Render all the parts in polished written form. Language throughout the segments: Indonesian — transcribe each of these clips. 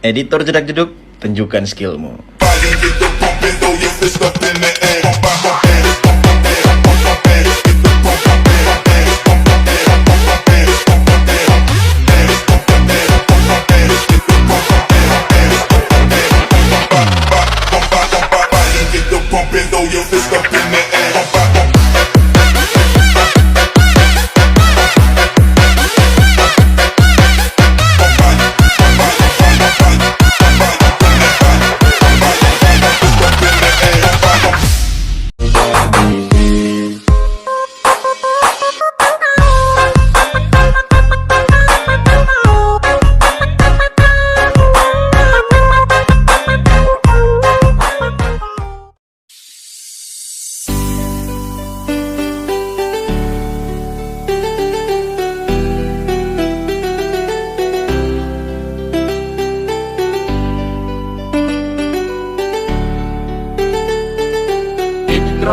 Editor Jedag Jedug, tunjukkan skillmu.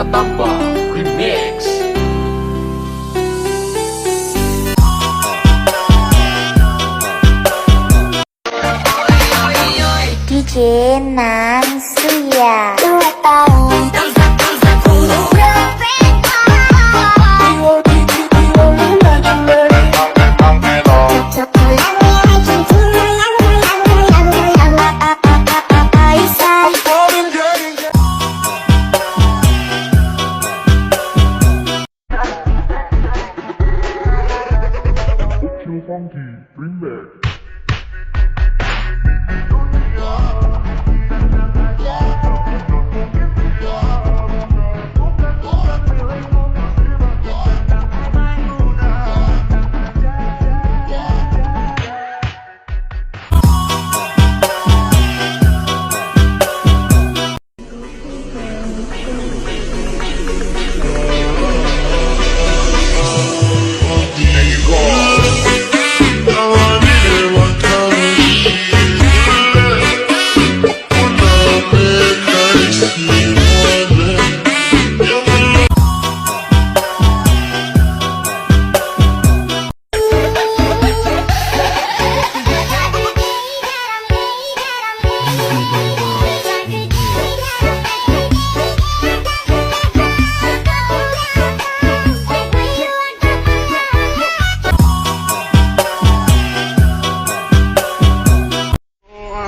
Tambah remix. DJ Nan Suya 2 tahun.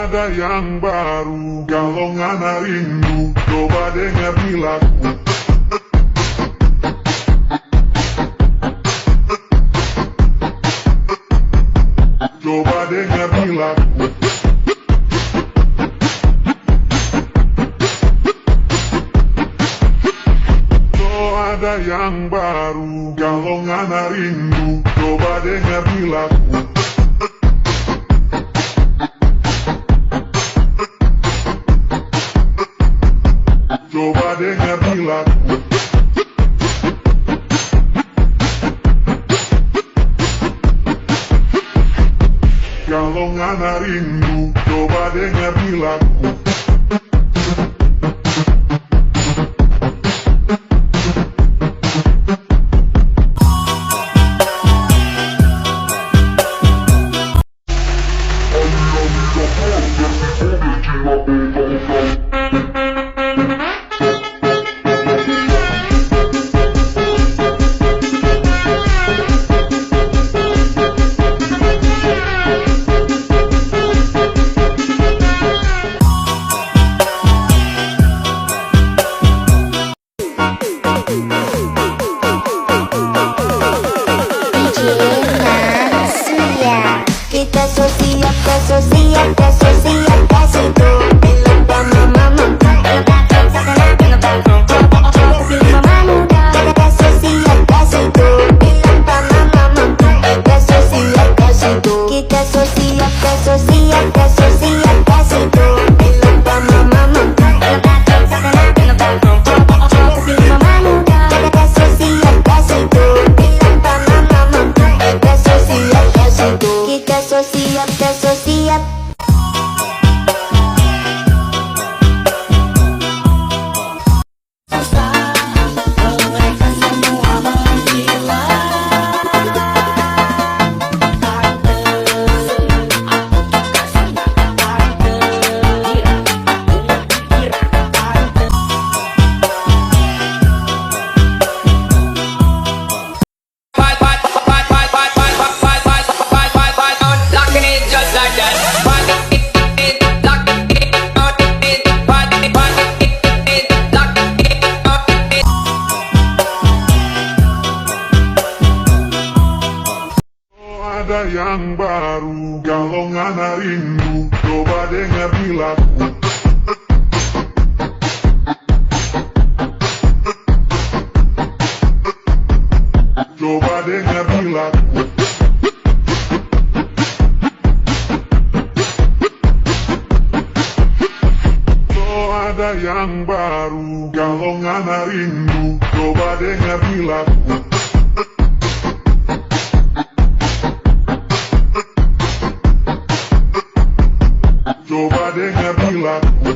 Ada yang baru, galongan rindu, coba dengar di lagu. Coba dengar di lagu. Oh, ada yang baru, galongan rindu, coba dengar di lagu. Coba dengar di lagu. Galongan rindu, coba dengar di lagu. yang baru. Kalau ngana rindu, coba dengar di lagu. Coba dengar di lagu. So ada yang baru. Kalau ngana rindu, coba dengar di lagu. Coba dengar di lagu.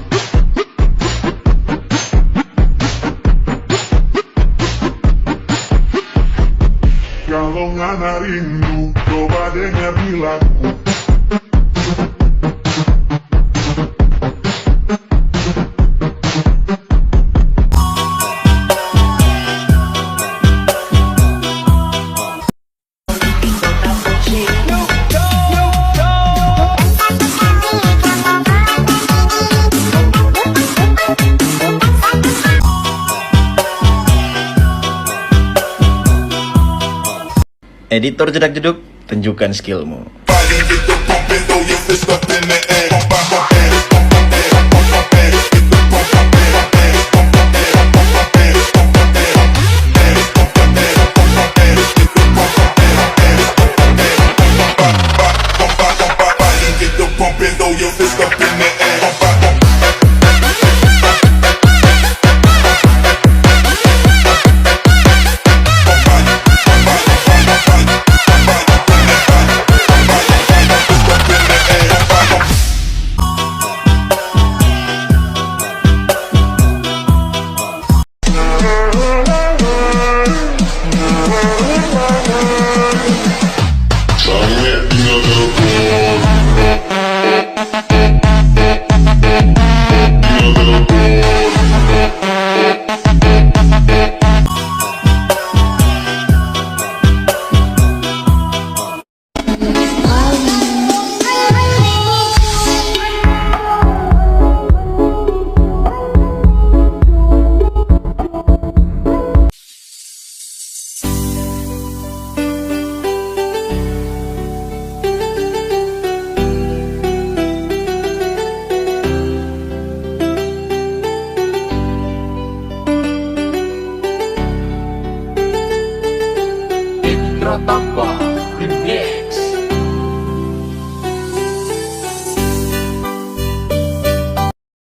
Kalau ngana rindu, coba dengar di lagu. Editor Jedag Jedug, tunjukkan skillmu. Tambah remix.